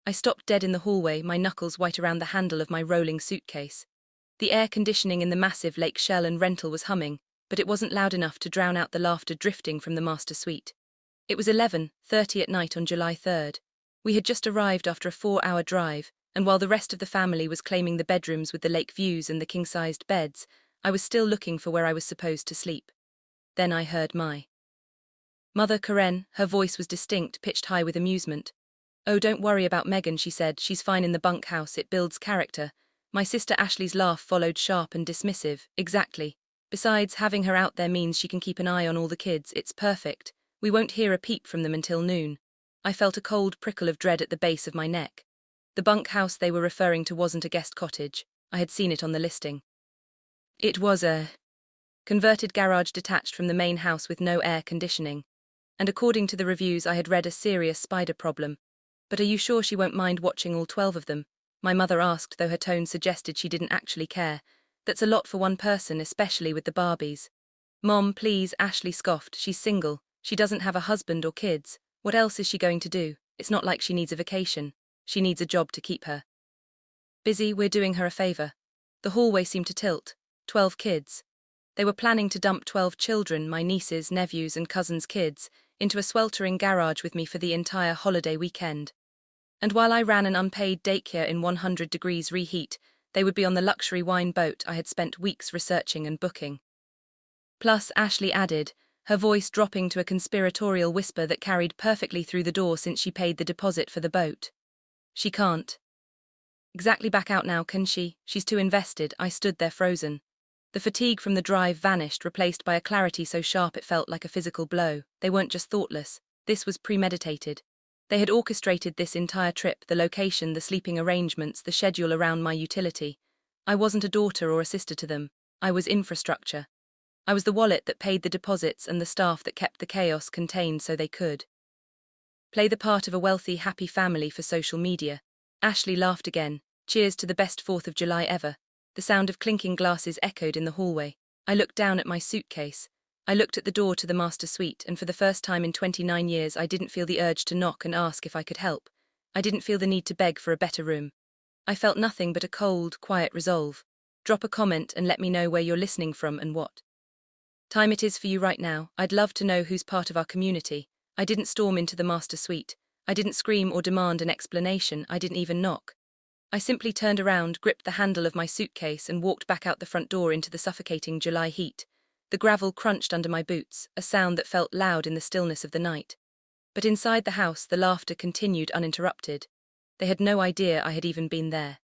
I stopped dead in the hallway, my knuckles white around the handle of my rolling suitcase. The air conditioning in the massive Lake Shell and rental was humming, but it wasn't loud enough to drown out the laughter drifting from the master suite. It was 11:30 at night on July 3rd. We had just arrived after a 4-hour drive, and while the rest of the family was claiming the bedrooms with the lake views and the king-sized beds, I was still looking for where I was supposed to sleep. Then I heard my mother, Karen. Her voice was distinct, pitched high with amusement. "Oh, don't worry about Megan," she said. "She's fine in the bunkhouse, it builds character." My sister Ashley's laugh followed, sharp and dismissive. "Exactly. Besides, having her out there means she can keep an eye on all the kids. It's perfect. We won't hear a peep from them until noon." I felt a cold prickle of dread at the base of my neck. The bunkhouse they were referring to wasn't a guest cottage. I had seen it on the listing. It was a converted garage detached from the main house with no air conditioning. And according to the reviews, I had read a serious spider problem. "But are you sure she won't mind watching all 12 of them?" my mother asked, though her tone suggested she didn't actually care. "That's a lot for one person, especially with the Barbies." "Mom, please," Ashley scoffed. "She's single. She doesn't have a husband or kids. What else is she going to do? It's not like she needs a vacation. She needs a job to keep her busy. We're doing her a favor." The hallway seemed to tilt. 12 kids. They were planning to dump 12 children, my nieces, nephews, and cousins' kids, into a sweltering garage with me for the entire holiday weekend. And while I ran an unpaid daycare in 100 degrees reheat, they would be on the luxury wine boat I had spent weeks researching and booking. Plus, Ashley added, her voice dropping to a conspiratorial whisper that carried perfectly through the door since she paid the deposit for the boat. "She can't exactly back out now, can she? She's too invested." I stood there frozen. The fatigue from the drive vanished, replaced by a clarity so sharp it felt like a physical blow. They weren't just thoughtless. This was premeditated. They had orchestrated this entire trip, the location, the sleeping arrangements, the schedule around my utility. I wasn't a daughter or a sister to them. I was infrastructure. I was the wallet that paid the deposits and the staff that kept the chaos contained so they could play the part of a wealthy, happy family for social media. Ashley laughed again. "Cheers to the best 4th of July ever." The sound of clinking glasses echoed in the hallway. I looked down at my suitcase. I looked at the door to the master suite, and for the first time in 29 years I didn't feel the urge to knock and ask if I could help. I didn't feel the need to beg for a better room. I felt nothing but a cold, quiet resolve. Drop a comment and let me know where you're listening from and what time it is for you right now. I'd love to know who's part of our community. I didn't storm into the master suite. I didn't scream or demand an explanation. I didn't even knock. I simply turned around, gripped the handle of my suitcase, and walked back out the front door into the suffocating July heat. The gravel crunched under my boots, a sound that felt loud in the stillness of the night. But inside the house, the laughter continued uninterrupted. They had no idea I had even been there.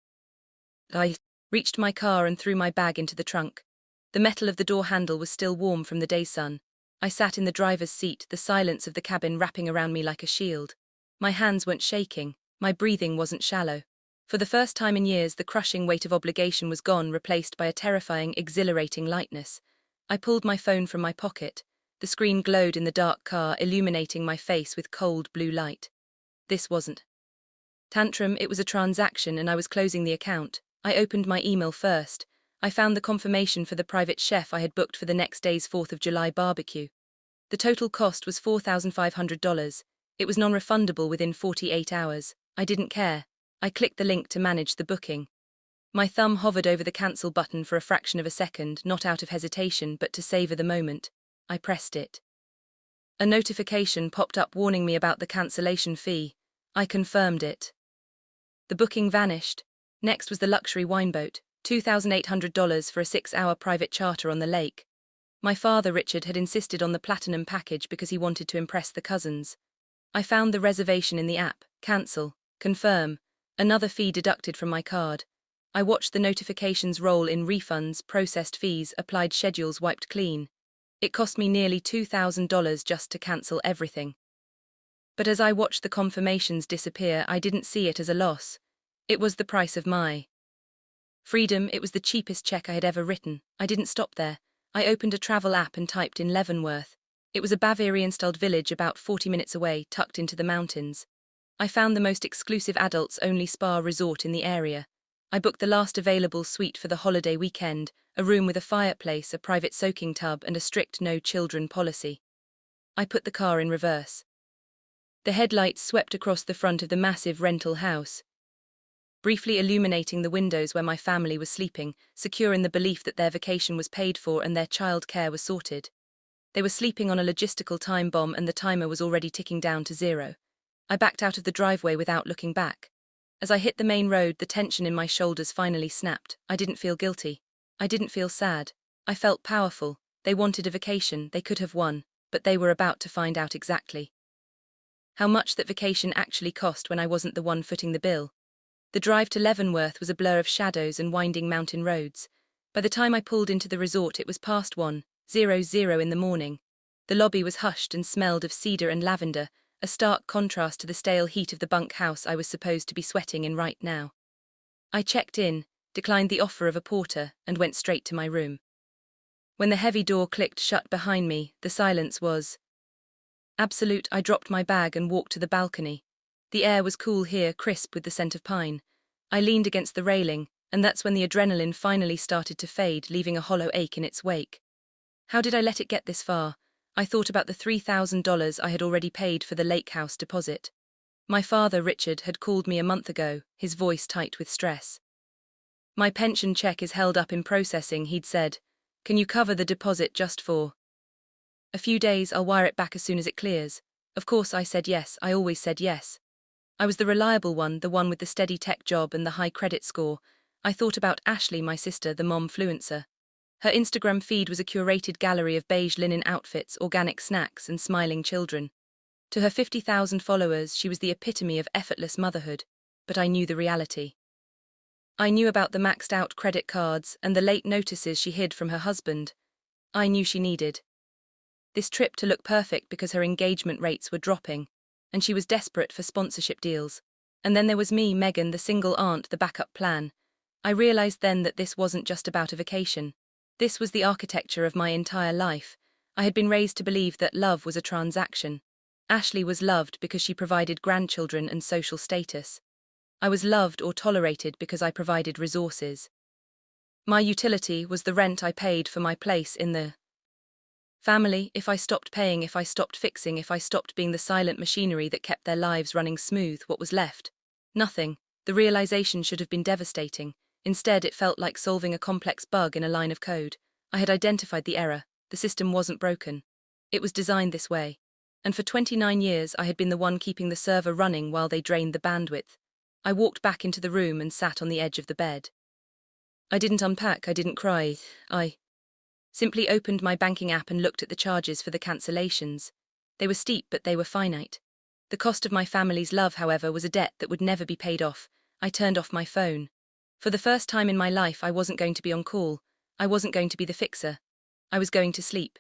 I reached my car and threw my bag into the trunk. The metal of the door handle was still warm from the day's sun. I sat in the driver's seat, the silence of the cabin wrapping around me like a shield. My hands weren't shaking. My breathing wasn't shallow. For the first time in years, the crushing weight of obligation was gone, replaced by a terrifying, exhilarating lightness. I pulled my phone from my pocket. The screen glowed in the dark car, illuminating my face with cold blue light. This wasn't tantrum, it was a transaction, and I was closing the account. I opened my email first. I found the confirmation for the private chef I had booked for the next day's 4th of July barbecue. The total cost was $4,500. It was non-refundable within 48 hours. I didn't care. I clicked the link to manage the booking. My thumb hovered over the cancel button for a fraction of a second, not out of hesitation, but to savor the moment. I pressed it. A notification popped up warning me about the cancellation fee. I confirmed it. The booking vanished. Next was the luxury wine boat, $2,800 for a 6-hour private charter on the lake. My father, Richard, had insisted on the platinum package because he wanted to impress the cousins. I found the reservation in the app. Cancel. Confirm. Another fee deducted from my card. I watched the notifications roll in: refunds, processed fees, applied schedules wiped clean. It cost me nearly $2,000 just to cancel everything. But as I watched the confirmations disappear, I didn't see it as a loss. It was the price of my freedom. It was the cheapest check I had ever written. I didn't stop there. I opened a travel app and typed in Leavenworth. It was a Bavarian-styled village about 40 minutes away, tucked into the mountains. I found the most exclusive adults-only spa resort in the area. I booked the last available suite for the holiday weekend, a room with a fireplace, a private soaking tub, and a strict no-children policy. I put the car in reverse. The headlights swept across the front of the massive rental house, briefly illuminating the windows where my family was sleeping, secure in the belief that their vacation was paid for and their child care was sorted. They were sleeping on a logistical time bomb and the timer was already ticking down to 0. I backed out of the driveway without looking back. As I hit the main road, the tension in my shoulders finally snapped. I didn't feel guilty. I didn't feel sad. I felt powerful. They wanted a vacation, they could have won, but they were about to find out exactly how much that vacation actually cost when I wasn't the one footing the bill. The drive to Leavenworth was a blur of shadows and winding mountain roads. By the time I pulled into the resort, it was past 1:00 in the morning. The lobby was hushed and smelled of cedar and lavender, a stark contrast to the stale heat of the bunkhouse I was supposed to be sweating in right now. I checked in, declined the offer of a porter, and went straight to my room. When the heavy door clicked shut behind me, the silence was absolute. I dropped my bag and walked to the balcony. The air was cool here, crisp with the scent of pine. I leaned against the railing, and that's when the adrenaline finally started to fade, leaving a hollow ache in its wake. How did I let it get this far? I thought about the $3,000 I had already paid for the lake house deposit. My father, Richard, had called me a month ago, his voice tight with stress. My pension check is held up in processing, he'd said. Can you cover the deposit just for a few days? I'll wire it back as soon as it clears. Of course I said yes, I always said yes. I was the reliable one, the one with the steady tech job and the high credit score. I thought about Ashley, my sister, the momfluencer. Her Instagram feed was a curated gallery of beige linen outfits, organic snacks, and smiling children. To her 50,000 followers, she was the epitome of effortless motherhood, but I knew the reality. I knew about the maxed-out credit cards and the late notices she hid from her husband. I knew she needed this trip to look perfect because her engagement rates were dropping, and she was desperate for sponsorship deals. And then there was me, Megan, the single aunt, the backup plan. I realized then that this wasn't just about a vacation. This was the architecture of my entire life. I had been raised to believe that love was a transaction. Ashley was loved because she provided grandchildren and social status. I was loved or tolerated because I provided resources. My utility was the rent I paid for my place in the family. If I stopped paying, if I stopped fixing, if I stopped being the silent machinery that kept their lives running smooth, what was left? Nothing. The realization should have been devastating. Instead, it felt like solving a complex bug in a line of code. I had identified the error. The system wasn't broken. It was designed this way. And for 29 years, I had been the one keeping the server running while they drained the bandwidth. I walked back into the room and sat on the edge of the bed. I didn't unpack, I didn't cry. I simply opened my banking app and looked at the charges for the cancellations. They were steep, but they were finite. The cost of my family's love, however, was a debt that would never be paid off. I turned off my phone. For the first time in my life, I wasn't going to be on call. I wasn't going to be the fixer. I was going to sleep.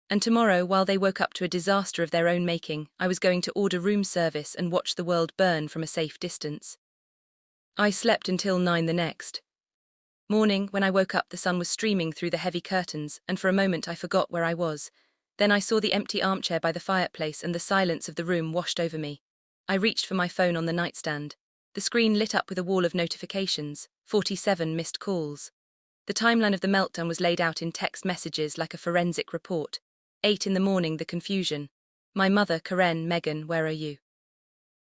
And tomorrow, while they woke up to a disaster of their own making, I was going to order room service and watch the world burn from a safe distance. I slept until 9 the next morning. When I woke up, the sun was streaming through the heavy curtains, and for a moment I forgot where I was. Then I saw the empty armchair by the fireplace and the silence of the room washed over me. I reached for my phone on the nightstand. The screen lit up with a wall of notifications, 47 missed calls. The timeline of the meltdown was laid out in text messages like a forensic report. 8 in the morning, the confusion. My mother, Karen, Megan, where are you?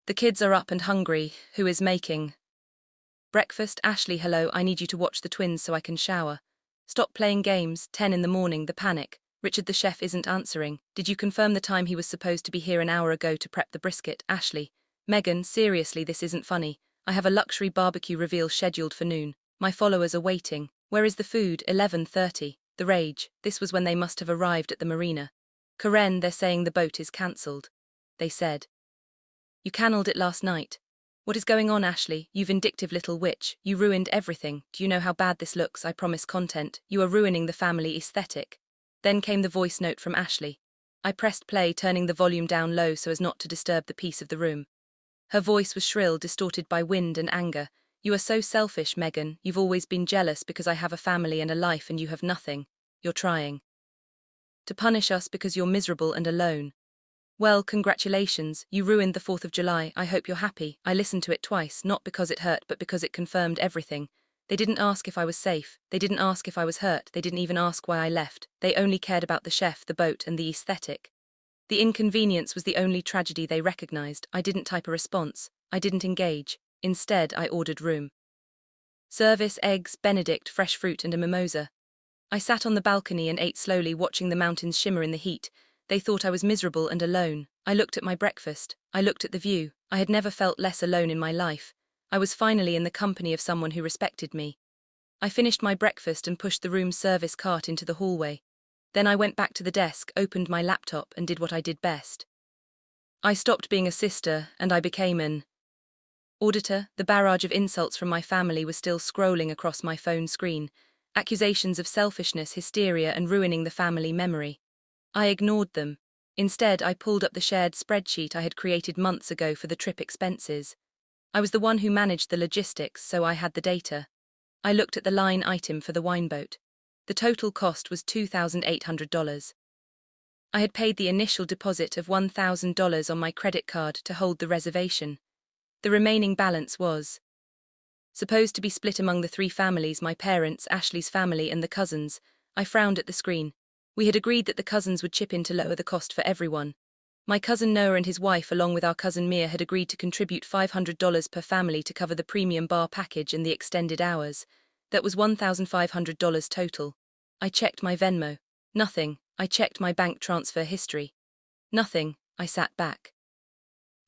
The kids are up and hungry. Who is making breakfast? Ashley, hello, I need you to watch the twins so I can shower. Stop playing games. 10 in the morning, the panic. Richard, the chef, isn't answering. Did you confirm the time he was supposed to be here an hour ago to prep the brisket? Ashley. Megan, seriously, this isn't funny. I have a luxury barbecue reveal scheduled for noon. My followers are waiting. Where is the food? 11:30. The rage. This was when they must have arrived at the marina. Karen, they're saying the boat is cancelled. They said. You cannelled it last night. What is going on, Ashley? You vindictive little witch. You ruined everything. Do you know how bad this looks? I promise content. You are ruining the family aesthetic. Then came the voice note from Ashley. I pressed play, turning the volume down low so as not to disturb the peace of the room. Her voice was shrill, distorted by wind and anger. You are so selfish, Megan. You've always been jealous because I have a family and a life and you have nothing. You're trying to punish us because you're miserable and alone. Well, congratulations. You ruined the 4th of July. I hope you're happy. I listened to it twice, not because it hurt, but because it confirmed everything. They didn't ask if I was safe. They didn't ask if I was hurt. They didn't even ask why I left. They only cared about the chef, the boat, and the aesthetic. The inconvenience was the only tragedy they recognized. I didn't type a response. I didn't engage. Instead, I ordered room service, eggs, Benedict, fresh fruit, and a mimosa. I sat on the balcony and ate slowly, watching the mountains shimmer in the heat. They thought I was miserable and alone. I looked at my breakfast. I looked at the view. I had never felt less alone in my life. I was finally in the company of someone who respected me. I finished my breakfast and pushed the room service cart into the hallway. Then I went back to the desk, opened my laptop, and did what I did best. I stopped being a sister, and I became an auditor. The barrage of insults from my family was still scrolling across my phone screen. Accusations of selfishness, hysteria, and ruining the family memory. I ignored them. Instead, I pulled up the shared spreadsheet I had created months ago for the trip expenses. I was the one who managed the logistics, so I had the data. I looked at the line item for the wine boat. The total cost was $2,800. I had paid the initial deposit of $1,000 on my credit card to hold the reservation. The remaining balance was supposed to be split among the three families: my parents, Ashley's family, and the cousins. I frowned at the screen. We had agreed that the cousins would chip in to lower the cost for everyone. My cousin Noah and his wife, along with our cousin Mia, had agreed to contribute $500 per family to cover the premium bar package and the extended hours. That was $1,500 total. I checked my Venmo. Nothing. I checked my bank transfer history. Nothing. I sat back.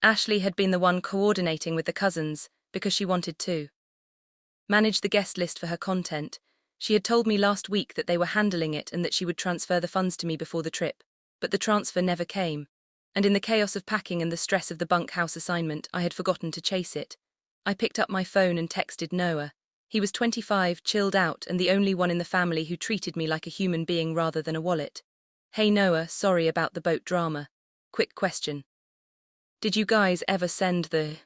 Ashley had been the one coordinating with the cousins, because she wanted to manage the guest list for her content. She had told me last week that they were handling it and that she would transfer the funds to me before the trip, but the transfer never came. And in the chaos of packing and the stress of the bunkhouse assignment, I had forgotten to chase it. I picked up my phone and texted Noah. He was 25, chilled out, and the only one in the family who treated me like a human being rather than a wallet. Hey Noah, sorry about the boat drama. Quick question. Did you guys ever send the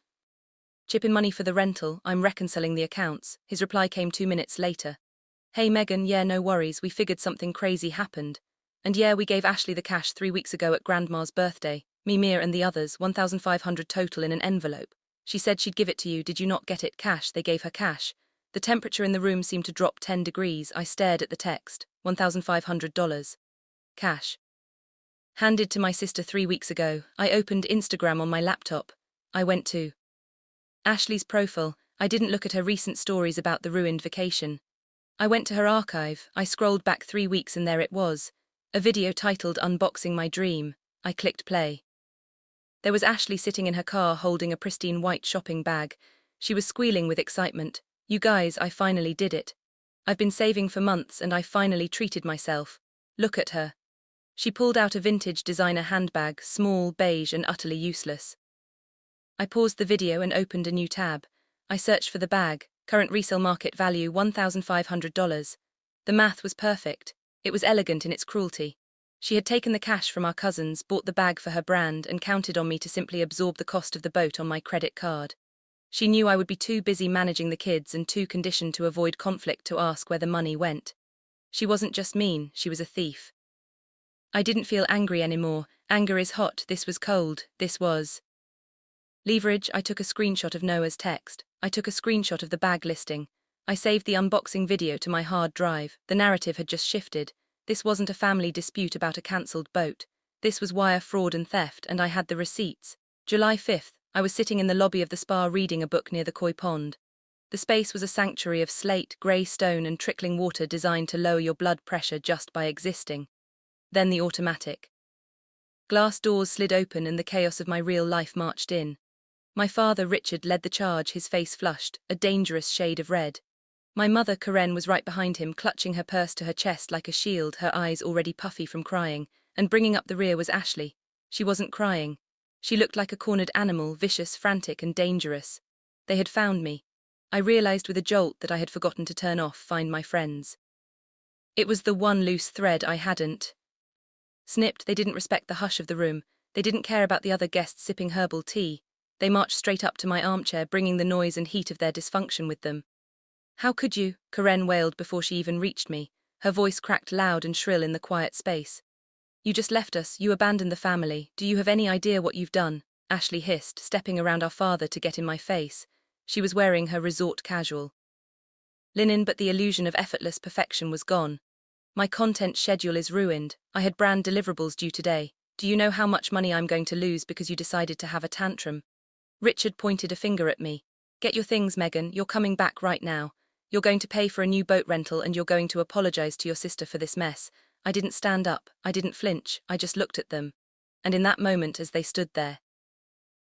chip in money for the rental? I'm reconciling the accounts. His reply came 2 minutes later. Hey Megan, yeah, no worries, we figured something crazy happened. And yeah, we gave Ashley the cash 3 weeks ago at Grandma's birthday. Me, Mia, and the others, $1,500 total in an envelope. She said she'd give it to you. Did you not get it? Cash. They gave her cash. The temperature in the room seemed to drop 10 degrees. I stared at the text. $1,500. Cash. Handed to my sister 3 weeks ago. I opened Instagram on my laptop. I went to Ashley's profile. I didn't look at her recent stories about the ruined vacation. I went to her archive. I scrolled back 3 weeks and there it was. A video titled Unboxing My Dream. I clicked play. There was Ashley sitting in her car holding a pristine white shopping bag. She was squealing with excitement. You guys, I finally did it. I've been saving for months and I finally treated myself. Look at her. She pulled out a vintage designer handbag, small, beige, and utterly useless. I paused the video and opened a new tab. I searched for the bag. Current resale market value $1,500. The math was perfect. It was elegant in its cruelty. She had taken the cash from our cousins, bought the bag for her brand, and counted on me to simply absorb the cost of the boat on my credit card. She knew I would be too busy managing the kids and too conditioned to avoid conflict to ask where the money went. She wasn't just mean, she was a thief. I didn't feel angry anymore. Anger is hot. This was cold. This was leverage. I took a screenshot of Noah's text. I took a screenshot of the bag listing. I saved the unboxing video to my hard drive. The narrative had just shifted. This wasn't a family dispute about a cancelled boat. This was wire fraud and theft, and I had the receipts. July 5th, I was sitting in the lobby of the spa reading a book near the koi pond. The space was a sanctuary of slate, grey stone, and trickling water designed to lower your blood pressure just by existing. Then the automatic glass doors slid open and the chaos of my real life marched in. My father, Richard, led the charge, his face flushed, a dangerous shade of red. My mother, Karen, was right behind him, clutching her purse to her chest like a shield, her eyes already puffy from crying, and bringing up the rear was Ashley. She wasn't crying. She looked like a cornered animal, vicious, frantic, and dangerous. They had found me. I realized with a jolt that I had forgotten to turn off Find My Friends. It was the one loose thread I hadn't snipped. They didn't respect the hush of the room. They didn't care about the other guests sipping herbal tea. They marched straight up to my armchair, bringing the noise and heat of their dysfunction with them. How could you? Karen wailed before she even reached me. Her voice cracked loud and shrill in the quiet space. You just left us. You abandoned the family. Do you have any idea what you've done? Ashley hissed, stepping around our father to get in my face. She was wearing her resort casual linen, but the illusion of effortless perfection was gone. My content schedule is ruined. I had brand deliverables due today. Do you know how much money I'm going to lose because you decided to have a tantrum? Richard pointed a finger at me. Get your things, Megan, you're coming back right now. You're going to pay for a new boat rental and you're going to apologize to your sister for this mess. I didn't stand up, I didn't flinch, I just looked at them. And in that moment, as they stood there,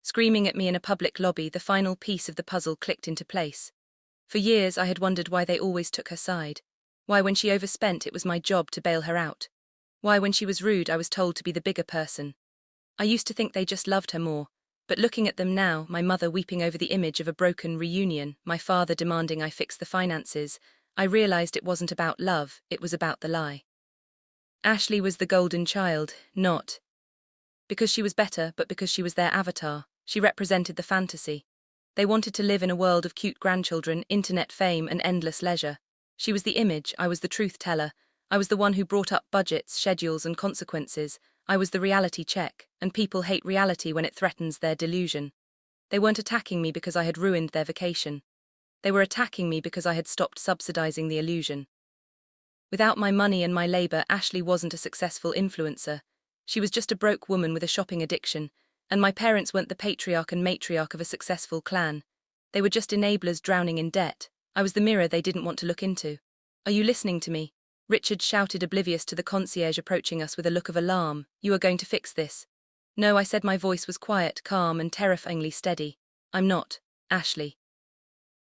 screaming at me in a public lobby, the final piece of the puzzle clicked into place. For years I had wondered why they always took her side. Why when she overspent it was my job to bail her out. Why when she was rude I was told to be the bigger person. I used to think they just loved her more. But looking at them now, my mother weeping over the image of a broken reunion, my father demanding I fix the finances, I realized it wasn't about love, it was about the lie. Ashley was the golden child, not because she was better, but because she was their avatar. She represented the fantasy. They wanted to live in a world of cute grandchildren, internet fame, and endless leisure. She was the image, I was the truth teller. I was the one who brought up budgets, schedules, and consequences. I was the reality check, and people hate reality when it threatens their delusion. They weren't attacking me because I had ruined their vacation. They were attacking me because I had stopped subsidizing the illusion. Without my money and my labor, Ashley wasn't a successful influencer. She was just a broke woman with a shopping addiction, and my parents weren't the patriarch and matriarch of a successful clan. They were just enablers drowning in debt. I was the mirror they didn't want to look into. Are you listening to me? Richard shouted, oblivious to the concierge approaching us with a look of alarm. You are going to fix this. No, I said, my voice was quiet, calm, and terrifyingly steady. I'm not, Ashley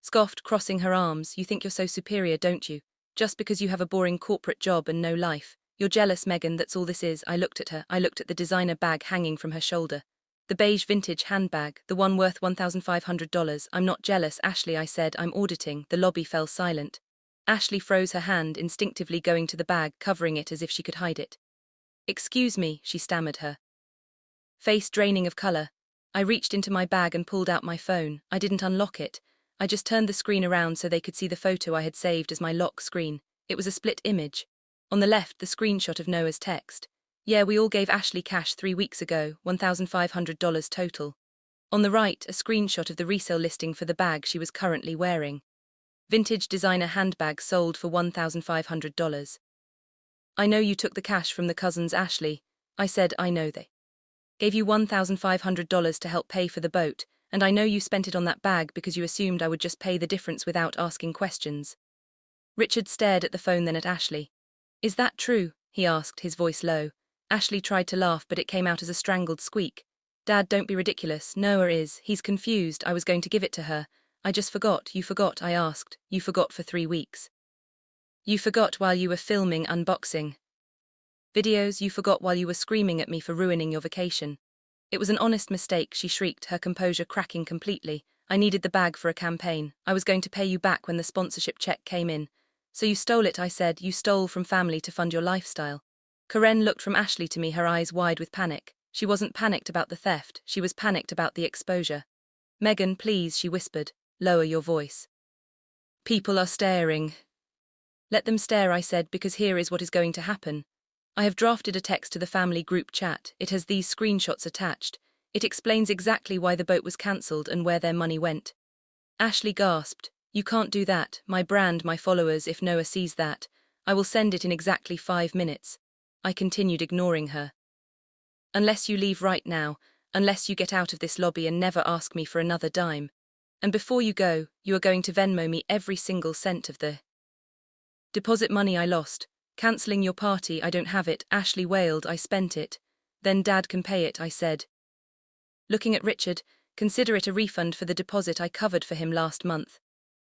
scoffed, crossing her arms. You think you're so superior, don't you? Just because you have a boring corporate job and no life. You're jealous, Megan, that's all this is. I looked at her. I looked at the designer bag hanging from her shoulder. The beige vintage handbag, the one worth $1,500. I'm not jealous, Ashley, I said. I'm auditing. The lobby fell silent. Ashley froze her hand, instinctively going to the bag, covering it as if she could hide it. Excuse me, she stammered, her face draining of color. I reached into my bag and pulled out my phone. I didn't unlock it. I just turned the screen around so they could see the photo I had saved as my lock screen. It was a split image. On the left, the screenshot of Noah's text. Yeah, we all gave Ashley cash 3 weeks ago, $1,500 total. On the right, a screenshot of the resale listing for the bag she was currently wearing. Vintage designer handbag sold for $1,500. I know you took the cash from the cousins, Ashley. I said, I know they gave you $1,500 to help pay for the boat, and I know you spent it on that bag because you assumed I would just pay the difference without asking questions. Richard stared at the phone, then at Ashley. Is that true? He asked, his voice low. Ashley tried to laugh, but it came out as a strangled squeak. Dad, don't be ridiculous. Noah is. He's confused. I was going to give it to her. I just forgot. You forgot, I asked. You forgot for 3 weeks. You forgot while you were filming unboxing videos. You forgot while you were screaming at me for ruining your vacation. It was an honest mistake, she shrieked, her composure cracking completely. I needed the bag for a campaign. I was going to pay you back when the sponsorship check came in. So you stole it, I said. You stole from family to fund your lifestyle. Karen looked from Ashley to me, her eyes wide with panic. She wasn't panicked about the theft, she was panicked about the exposure. Megan, please, she whispered. Lower your voice. People are staring. Let them stare, I said, because here is what is going to happen. I have drafted a text to the family group chat. It has these screenshots attached. It explains exactly why the boat was cancelled and where their money went. Ashley gasped. You can't do that. My brand, my followers, if Noah sees that. I will send it in exactly 5 minutes. I continued, ignoring her. Unless you leave right now, unless you get out of this lobby and never ask me for another dime. And before you go, you are going to Venmo me every single cent of the deposit money I lost. Cancelling your party, I don't have it, Ashley wailed. I spent it. Then Dad can pay it, I said. Looking at Richard, consider it a refund for the deposit I covered for him last month.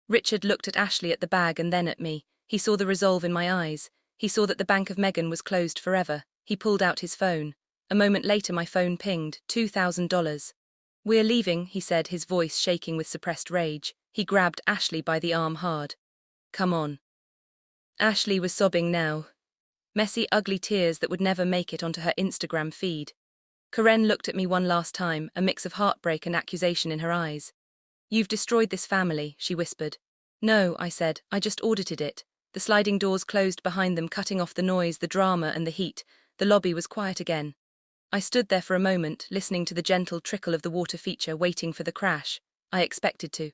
Richard looked at Ashley, at the bag, and then at me. He saw the resolve in my eyes. He saw that the Bank of Megan was closed forever. He pulled out his phone. A moment later my phone pinged. $2,000. We're leaving, he said, his voice shaking with suppressed rage. He grabbed Ashley by the arm hard. Come on. Ashley was sobbing now. Messy, ugly tears that would never make it onto her Instagram feed. Karen looked at me one last time, a mix of heartbreak and accusation in her eyes. You've destroyed this family, she whispered. No, I said, I just audited it. The sliding doors closed behind them, cutting off the noise, the drama, and the heat. The lobby was quiet again. I stood there for a moment, listening to the gentle trickle of the water feature, waiting for the crash. I expected to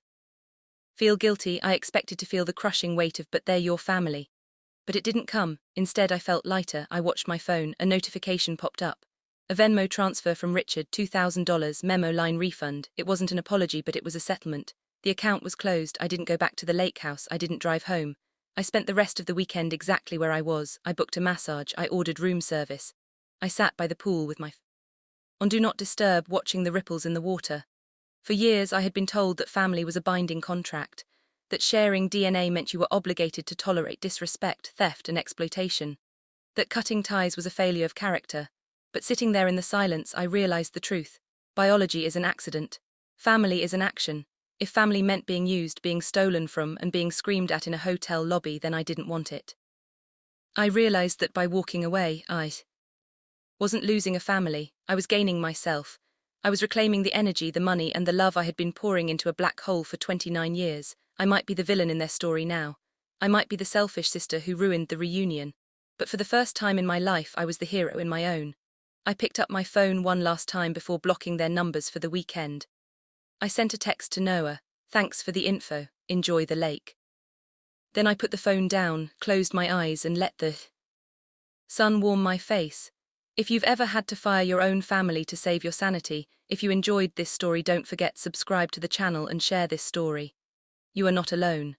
feel guilty. I expected to feel the crushing weight of, but they're your family. But it didn't come. Instead, I felt lighter. I watched my phone. A notification popped up. A Venmo transfer from Richard, $2,000, memo line refund. It wasn't an apology, but it was a settlement. The account was closed. I didn't go back to the lake house. I didn't drive home. I spent the rest of the weekend exactly where I was. I booked a massage. I ordered room service. I sat by the pool with my on Do Not Disturb, watching the ripples in the water. For years I had been told that family was a binding contract, that sharing DNA meant you were obligated to tolerate disrespect, theft, and exploitation, that cutting ties was a failure of character. But sitting there in the silence, I realized the truth. Biology is an accident. Family is an action. If family meant being used, being stolen from, and being screamed at in a hotel lobby, then I didn't want it. I realized that by walking away, I wasn't losing a family. I was gaining myself. I was reclaiming the energy, the money, and the love I had been pouring into a black hole for 29 years. I might be the villain in their story now. I might be the selfish sister who ruined the reunion. But for the first time in my life, I was the hero in my own. I picked up my phone one last time before blocking their numbers for the weekend. I sent a text to Noah. Thanks for the info. Enjoy the lake. Then I put the phone down, closed my eyes, and let the sun warm my face. If you've ever had to fire your own family to save your sanity, if you enjoyed this story, don't forget subscribe to the channel and share this story. You are not alone.